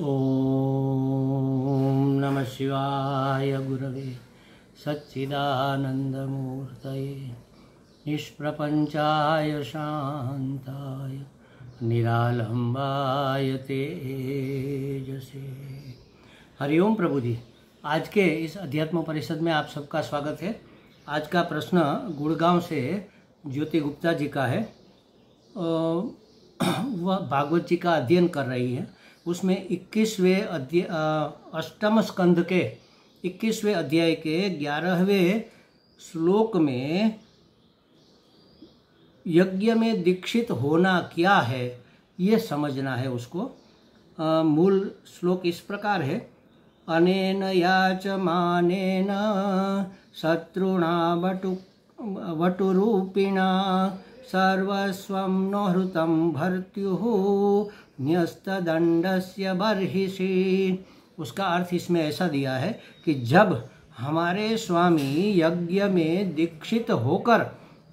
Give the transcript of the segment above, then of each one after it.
ओम नमः शिवाय गुरवे सच्चिदानंदमूर्तये निष्प्रपंचाय शांताय निरालंबाय तेजसे। हरिओम प्रभु जी। आज के इस अध्यात्म परिषद में आप सबका स्वागत है। आज का प्रश्न गुड़गांव से ज्योति गुप्ता जी का है। वह भागवत जी का अध्ययन कर रही है। उसमें 21वें अष्टम स्कंध के 21वें अध्याय के 11वें श्लोक में यज्ञ में दीक्षित होना क्या है ये समझना है उसको। मूल श्लोक इस प्रकार है। अनेन याचमानेन शत्रुणा वटुरूपिणा सर्वस्वं नोहृतं भर्त्युः न्यस्तदंडस्य बर्हिषि। उसका अर्थ इसमें ऐसा दिया है कि जब हमारे स्वामी यज्ञ में दीक्षित होकर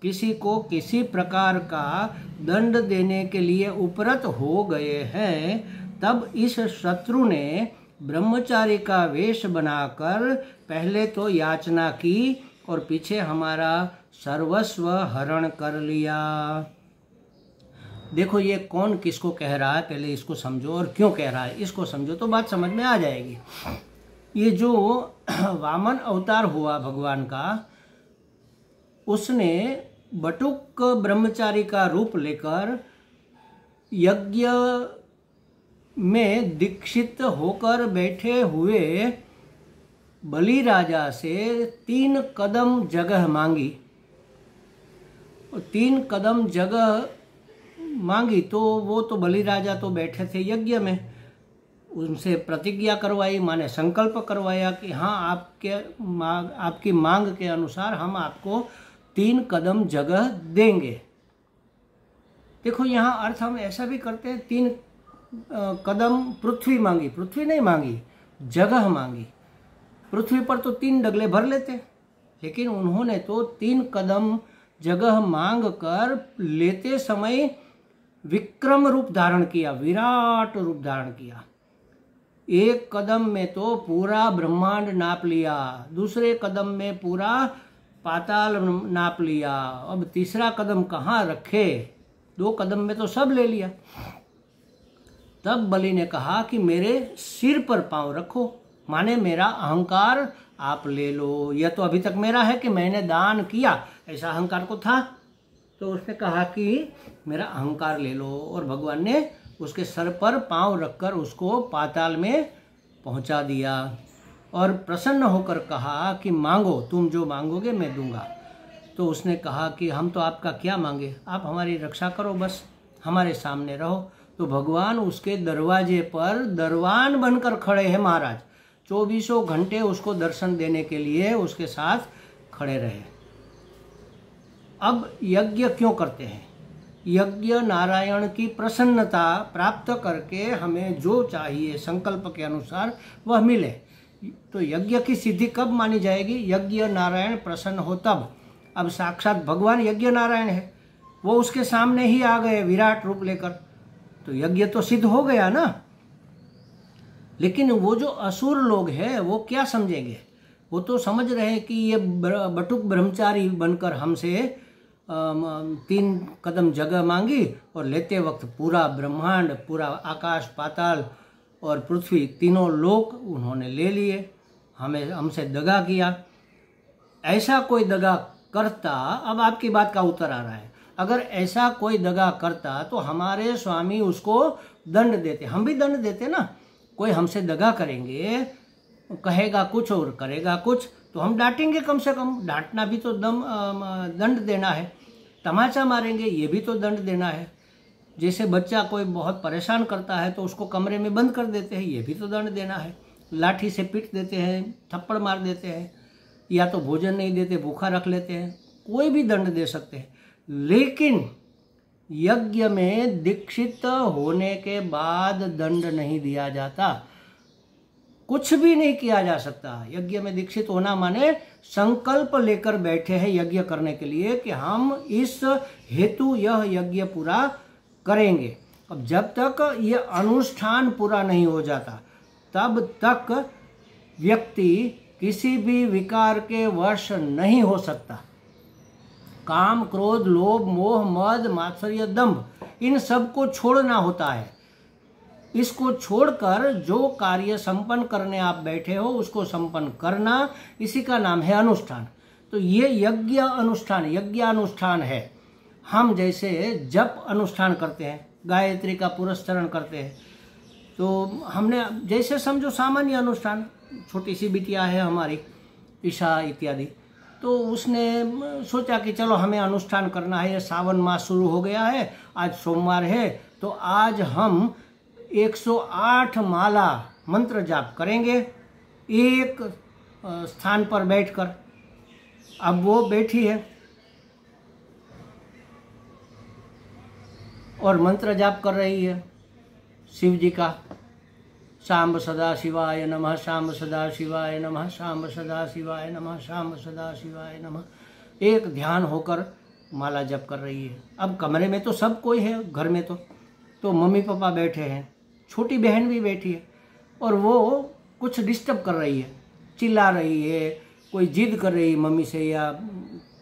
किसी को किसी प्रकार का दंड देने के लिए उपरत हो गए हैं, तब इस शत्रु ने ब्रह्मचारी का वेश बनाकर पहले तो याचना की और पीछे हमारा सर्वस्व हरण कर लिया। देखो ये कौन किसको कह रहा है, पहले इसको समझो और क्यों कह रहा है इसको समझो तो बात समझ में आ जाएगी। ये जो वामन अवतार हुआ भगवान का, उसने बटुक ब्रह्मचारी का रूप लेकर यज्ञ में दीक्षित होकर बैठे हुए बलि राजा से 3 कदम जगह मांगी। 3 कदम जगह मांगी तो वो तो बलि राजा तो बैठे थे यज्ञ में, उनसे प्रतिज्ञा करवाई, माने संकल्प करवाया कि हाँ आपकी मांग के अनुसार हम आपको 3 कदम जगह देंगे। देखो यहाँ अर्थ हम ऐसा भी करते हैं, 3 कदम पृथ्वी मांगी, पृथ्वी नहीं मांगी, जगह मांगी। पृथ्वी पर तो 3 डगले भर लेते, लेकिन उन्होंने तो 3 कदम जगह मांग कर लेते समय विक्रम रूप धारण किया, विराट रूप धारण किया। 1 कदम में तो पूरा ब्रह्मांड नाप लिया, दूसरे कदम में पूरा पाताल नाप लिया, अब तीसरा कदम कहाँ रखे, 2 कदम में तो सब ले लिया। तब बलि ने कहा कि मेरे सिर पर पांव रखो, माने मेरा अहंकार आप ले लो। यह तो अभी तक मेरा है कि मैंने दान किया, ऐसा अहंकार को था। तो उसने कहा कि मेरा अहंकार ले लो, और भगवान ने उसके सर पर पांव रखकर उसको पाताल में पहुंचा दिया और प्रसन्न होकर कहा कि मांगो, तुम जो मांगोगे मैं दूंगा। तो उसने कहा कि हम तो आपका क्या मांगे, आप हमारी रक्षा करो, बस हमारे सामने रहो। तो भगवान उसके दरवाजे पर दरवान बनकर खड़े हैं महाराज, 24 घंटे उसको दर्शन देने के लिए उसके साथ खड़े रहे। अब यज्ञ क्यों करते हैं? यज्ञ नारायण की प्रसन्नता प्राप्त करके हमें जो चाहिए संकल्प के अनुसार वह मिले। तो यज्ञ की सिद्धि कब मानी जाएगी? यज्ञ नारायण प्रसन्न हो तब। अब साक्षात भगवान यज्ञ नारायण है, वो उसके सामने ही आ गए विराट रूप लेकर, तो यज्ञ तो सिद्ध हो गया ना। लेकिन वो जो असुर लोग हैं वो क्या समझेंगे? वो तो समझ रहे हैं कि ये बटुक ब्रह्मचारी बनकर हमसे 3 कदम जगह मांगी और लेते वक्त पूरा ब्रह्मांड, पूरा आकाश पाताल और पृथ्वी, तीनों लोक उन्होंने ले लिए, हमसे दगा किया। ऐसा कोई दगा करता, अब आपकी बात का उत्तर आ रहा है, अगर ऐसा कोई दगा करता तो हमारे स्वामी उसको दंड देते, हम भी दंड देते ना। कोई हमसे दगा करेंगे, कहेगा कुछ और करेगा कुछ, तो हम डांटेंगे, कम से कम डांटना भी तो दंड देना है। तमाचा मारेंगे, ये भी तो दंड देना है। जैसे बच्चा कोई बहुत परेशान करता है तो उसको कमरे में बंद कर देते हैं, ये भी तो दंड देना है। लाठी से पीट देते हैं, थप्पड़ मार देते हैं, या तो भोजन नहीं देते, भूखा रख लेते हैं, कोई भी दंड दे सकते हैं। लेकिन यज्ञ में दीक्षित होने के बाद दंड नहीं दिया जाता, कुछ भी नहीं किया जा सकता। यज्ञ में दीक्षित होना माने संकल्प लेकर बैठे हैं यज्ञ करने के लिए कि हम इस हेतु यह यज्ञ पूरा करेंगे। अब जब तक ये अनुष्ठान पूरा नहीं हो जाता तब तक व्यक्ति किसी भी विकार के वश नहीं हो सकता। काम, क्रोध, लोभ, मोह, मद, मात्सर्य, दंभ, इन सब को छोड़ना होता है। इसको छोड़कर जो कार्य संपन्न करने आप बैठे हो उसको संपन्न करना, इसी का नाम है अनुष्ठान। तो ये यज्ञ अनुष्ठान, यज्ञानुष्ठान है। हम जैसे जप अनुष्ठान करते हैं, गायत्री का पुरस्चरण करते हैं, तो हमने जैसे समझो सामान्य अनुष्ठान, छोटी सी बिटिया है हमारी ईशा इत्यादि, तो उसने सोचा कि चलो हमें अनुष्ठान करना है, सावन मास शुरू हो गया है, आज सोमवार है, तो आज हम 108 माला मंत्र जाप करेंगे एक स्थान पर बैठकर। अब वो बैठी है और मंत्र जाप कर रही है शिव जी का, शाम्ब सदा शिवाय नमः, शाम्ब सदा शिवाय नमः, शाम्ब सदा शिवाय नमः, शाम्ब सदा शिवाय नमः। एक ध्यान होकर माला जप कर रही है। अब कमरे में तो सब कोई है, घर में तो मम्मी पापा बैठे हैं, छोटी बहन भी बैठी है, और वो कुछ डिस्टर्ब कर रही है, चिल्ला रही है, कोई जिद कर रही है मम्मी से, या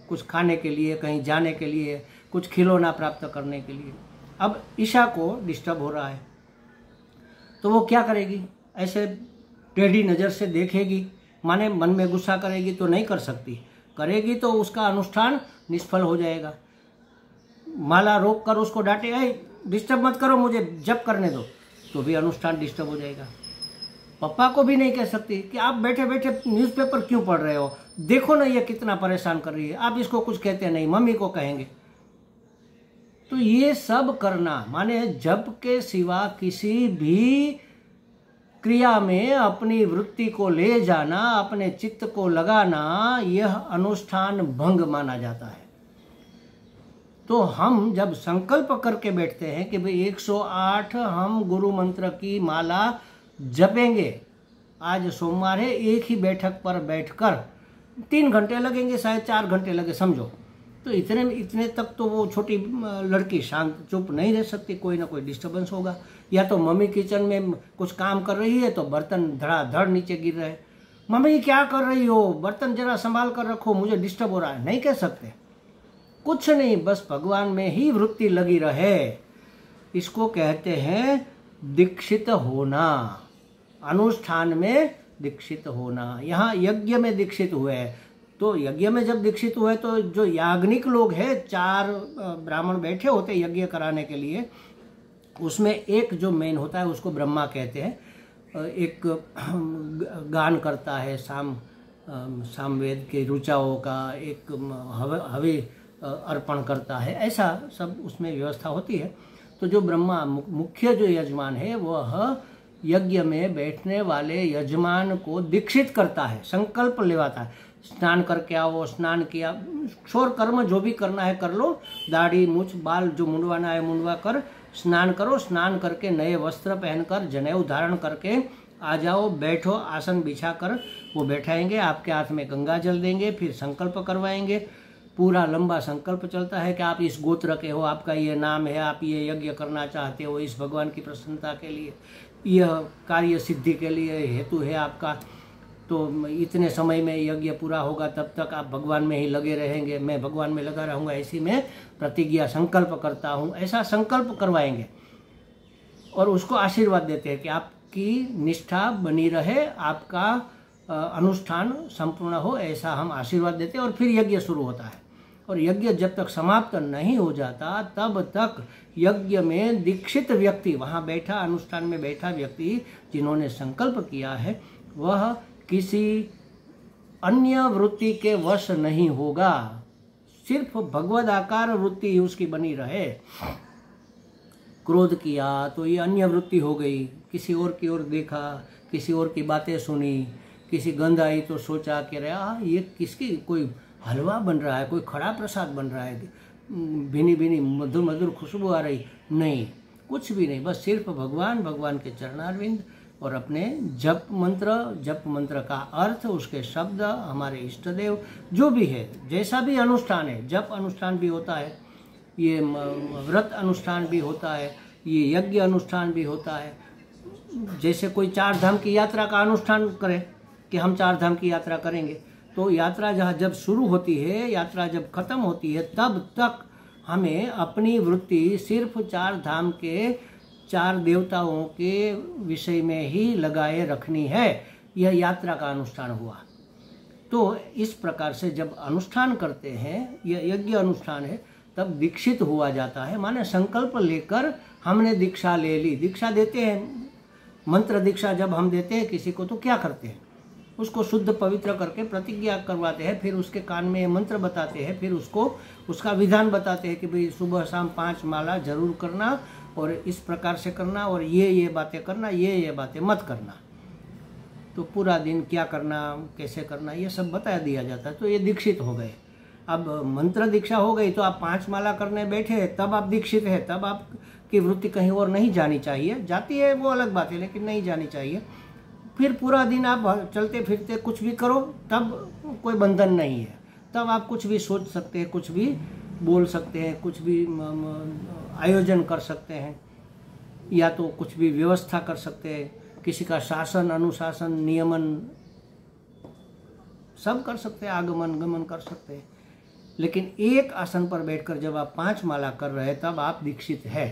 कुछ खाने के लिए, कहीं जाने के लिए, कुछ खिलौना प्राप्त करने के लिए। अब ईशा को डिस्टर्ब हो रहा है, तो वो क्या करेगी? ऐसे टेढ़ी नज़र से देखेगी, माने मन में गुस्सा करेगी तो नहीं कर सकती, करेगी तो उसका अनुष्ठान निष्फल हो जाएगा। माला रोक कर उसको डांटे, डिस्टर्ब मत करो, मुझे जप करने दो, तो भी अनुष्ठान डिस्टर्ब हो जाएगा। पापा को भी नहीं कह सकती कि आप बैठे बैठे न्यूज़पेपर क्यों पढ़ रहे हो, देखो ना ये कितना परेशान कर रही है, आप इसको कुछ कहते नहीं, मम्मी को कहेंगे। तो ये सब करना माने जप के सिवा किसी भी क्रिया में अपनी वृत्ति को ले जाना, अपने चित्त को लगाना, यह अनुष्ठान भंग माना जाता है। तो हम जब संकल्प करके बैठते हैं कि भाई 108 हम गुरु मंत्र की माला जपेंगे, आज सोमवार है, एक ही बैठक पर बैठकर 3 घंटे लगेंगे, शायद 4 घंटे लगे समझो, तो इतने तक तो वो छोटी लड़की शांत चुप नहीं रह सकती, कोई ना कोई डिस्टर्बेंस होगा। या तो मम्मी किचन में कुछ काम कर रही है तो बर्तन धड़ाधड़ नीचे गिर रहे, मम्मी क्या कर रही हो, बर्तन जरा संभाल कर रखो, मुझे डिस्टर्ब हो रहा है, नहीं कह सकते कुछ नहीं, बस भगवान में ही वृत्ति लगी रहे। इसको कहते हैं दीक्षित होना, अनुष्ठान में दीक्षित होना। यहाँ यज्ञ में दीक्षित हुए हैं, तो यज्ञ में जब दीक्षित हुए तो जो याज्ञनिक लोग हैं, 4 ब्राह्मण बैठे होते हैं यज्ञ कराने के लिए, उसमें एक जो मेन होता है उसको ब्रह्मा कहते हैं, एक गान करता है सामवेद के ऋचाओं का, एक हवे अर्पण करता है, ऐसा सब उसमें व्यवस्था होती है। तो जो ब्रह्मा मुख्य जो यजमान है वह यज्ञ में बैठने वाले यजमान को दीक्षित करता है, संकल्प लेवाता है, स्नान करके आओ, स्नान किया, क्षौर कर्म जो भी करना है कर लो, दाढ़ी मूछ बाल जो मुंडवाना है मुंडवा कर स्नान करो, स्नान करके नए वस्त्र पहनकर जनेऊ धारण करके आ जाओ, बैठो, आसन बिछाकर वो बैठाएंगे, आपके हाथ में गंगा जल देंगे, फिर संकल्प करवाएंगे। पूरा लंबा संकल्प चलता है कि आप इस गोत्र के हो, आपका ये नाम है, आप ये यज्ञ करना चाहते हो, इस भगवान की प्रसन्नता के लिए, यह कार्य सिद्धि के लिए हेतु है आपका, तो इतने समय में यज्ञ पूरा होगा, तब तक आप भगवान में ही लगे रहेंगे, मैं भगवान में लगा रहूँगा, ऐसी मैं प्रतिज्ञा संकल्प करता हूँ, ऐसा संकल्प करवाएंगे और उसको आशीर्वाद देते हैं कि आपकी निष्ठा बनी रहे, आपका अनुष्ठान संपूर्ण हो, ऐसा हम आशीर्वाद देते हैं। और फिर यज्ञ शुरू होता है, और यज्ञ जब तक समाप्त नहीं हो जाता तब तक यज्ञ में दीक्षित व्यक्ति, वहाँ बैठा अनुष्ठान में बैठा व्यक्ति जिन्होंने संकल्प किया है, वह किसी अन्य वृत्ति के वश नहीं होगा, सिर्फ भगवदाकार वृत्ति ही उसकी बनी रहे। क्रोध किया तो ये अन्य वृत्ति हो गई, किसी और की ओर देखा, किसी और की बातें सुनी, किसी गंध आई तो सोचा कि अरे ये किसकी, कोई हलवा बन रहा है, कोई खड़ा प्रसाद बन रहा है, भीनी भीनी मधुर मधुर खुशबू आ रही, नहीं, कुछ भी नहीं, बस सिर्फ भगवान के चरणारविंद और अपने जप मंत्र का अर्थ, उसके शब्द, हमारे इष्ट देव, जो भी है, जैसा भी अनुष्ठान है, जप अनुष्ठान भी होता है, ये व्रत अनुष्ठान भी होता है, ये यज्ञ अनुष्ठान भी होता है। जैसे कोई 4 धाम की यात्रा का अनुष्ठान करे कि हम 4 धाम की यात्रा करेंगे, तो यात्रा जब शुरू होती है, यात्रा जब खत्म होती है, तब तक हमें अपनी वृत्ति सिर्फ 4 धाम के 4 देवताओं के विषय में ही लगाए रखनी है। यह यात्रा का अनुष्ठान हुआ। तो इस प्रकार से जब अनुष्ठान करते हैं, यह यज्ञ अनुष्ठान है, तब दीक्षित हुआ जाता है। माने संकल्प लेकर हमने दीक्षा ले ली। दीक्षा देते हैं, मंत्र दीक्षा जब हम देते हैं किसी को, तो क्या करते हैं, उसको शुद्ध पवित्र करके प्रतिज्ञा करवाते हैं, फिर उसके कान में मंत्र बताते हैं, फिर उसको उसका विधान बताते हैं कि भाई सुबह शाम 5 माला जरूर करना, और इस प्रकार से करना, और ये बातें करना, ये बातें मत करना। तो पूरा दिन क्या करना, कैसे करना, ये सब बता दिया जाता है। तो ये दीक्षित हो गए। अब मंत्र दीक्षा हो गई तो आप 5 माला करने बैठे, तब आप दीक्षित है। तब आपकी वृत्ति कहीं और नहीं जानी चाहिए, जाती है वो अलग बात है, लेकिन नहीं जानी चाहिए। फिर पूरा दिन आप चलते फिरते कुछ भी करो, तब कोई बंधन नहीं है। तब आप कुछ भी सोच सकते हैं, कुछ भी बोल सकते हैं, कुछ भी आयोजन कर सकते हैं, या तो कुछ भी व्यवस्था कर सकते हैं, किसी का शासन अनुशासन नियमन सब कर सकते हैं, आगमन गमन कर सकते हैं। लेकिन एक आसन पर बैठकर जब आप 5 माला कर रहे हैं, तब आप दीक्षित है।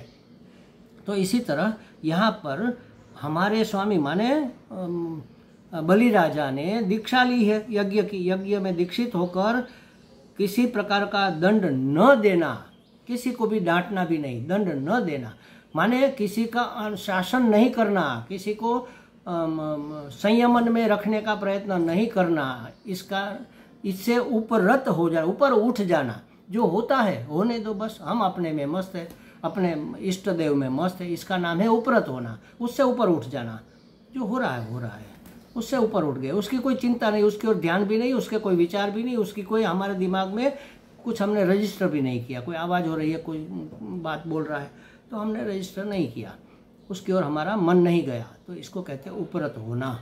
तो इसी तरह यहाँ पर हमारे स्वामी माने बलि राजा ने दीक्षा ली है यज्ञ की। यज्ञ में दीक्षित होकर किसी प्रकार का दंड न देना, किसी को भी डांटना भी नहीं, दंड न देना, माने किसी का शासन नहीं करना, किसी को संयमन में रखने का प्रयत्न नहीं करना, इससे ऊपरत हो जाना, ऊपर उठ जाना। जो होता है होने दो, बस हम अपने में मस्त है, अपने इष्ट देव में मस्त है, इसका नाम है उपरत होना। उससे ऊपर उठ जाना, जो हो रहा है हो रहा है, उससे ऊपर उठ गए, उसकी कोई चिंता नहीं, उसकी ओर ध्यान भी नहीं, उसके कोई विचार भी नहीं, उसकी कोई हमारे दिमाग में कुछ हमने रजिस्टर भी नहीं किया। कोई आवाज़ हो रही है, कोई बात बोल रहा है, तो हमने रजिस्टर नहीं किया, उसकी ओर हमारा मन नहीं गया। तो इसको कहते हैं उपरत होना।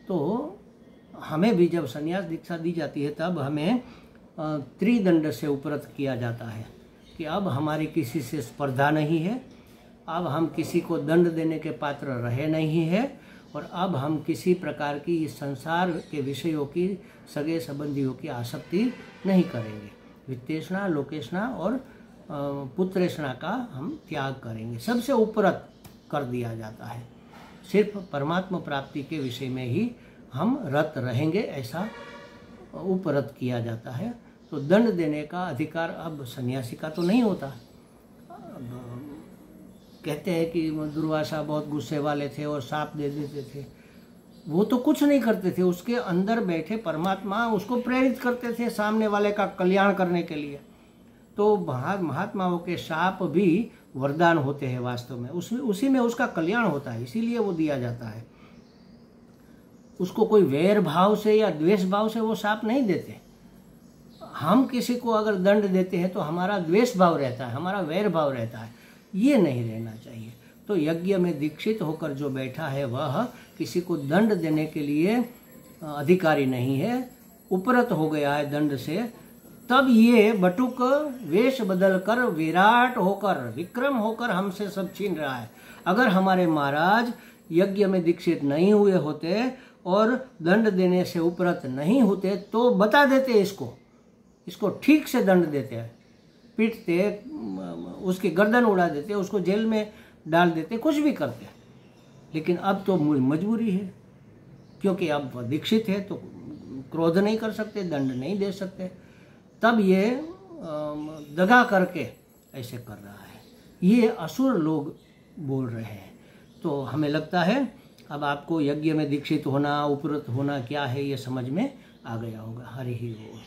तो हमें भी जब संन्यास दीक्षा दी जाती है, तब हमें त्रिदंड से उपरत किया जाता है कि अब हमारी किसी से स्पर्धा नहीं है, अब हम किसी को दंड देने के पात्र रहे नहीं है, और अब हम किसी प्रकार की इस संसार के विषयों की, सगे संबंधियों की आसक्ति नहीं करेंगे। वित्तेषणा, लोकेषणा और पुत्रेषणा का हम त्याग करेंगे। सबसे उपरत कर दिया जाता है, सिर्फ परमात्मा प्राप्ति के विषय में ही हम रत रहेंगे, ऐसा उपरत किया जाता है। तो दंड देने का अधिकार अब सन्यासी का तो नहीं होता। कहते हैं कि दुर्वासा बहुत गुस्से वाले थे और शाप दे देते थे, वो तो कुछ नहीं करते थे, उसके अंदर बैठे परमात्मा उसको प्रेरित करते थे सामने वाले का कल्याण करने के लिए। तो महात्माओं के शाप भी वरदान होते हैं वास्तव में, उसी में उसका कल्याण होता है, इसीलिए वो दिया जाता है। उसको कोई वैर भाव से या द्वेष भाव से वो शाप नहीं देते। हम किसी को अगर दंड देते हैं तो हमारा द्वेष भाव रहता है, हमारा वैर भाव रहता है, ये नहीं रहना चाहिए। तो यज्ञ में दीक्षित होकर जो बैठा है वह किसी को दंड देने के लिए अधिकारी नहीं है, उपरत हो गया है दंड से। तब ये बटुक वेश बदल कर विराट होकर, विक्रम होकर हमसे सब छीन रहा है। अगर हमारे महाराज यज्ञ में दीक्षित नहीं हुए होते और दंड देने से उपरत नहीं होते तो बता देते, इसको ठीक से दंड देते, पीटते, उसकी गर्दन उड़ा देते, उसको जेल में डाल देते, कुछ भी करते। लेकिन अब तो मजबूरी है, क्योंकि अब दीक्षित है तो क्रोध नहीं कर सकते, दंड नहीं दे सकते। तब ये दगा करके ऐसे कर रहा है। ये असुर लोग बोल रहे हैं। तो हमें लगता है अब आपको यज्ञ में दीक्षित होना, उपरत होना क्या है ये समझ में आ गया होगा। हरि ही बोल।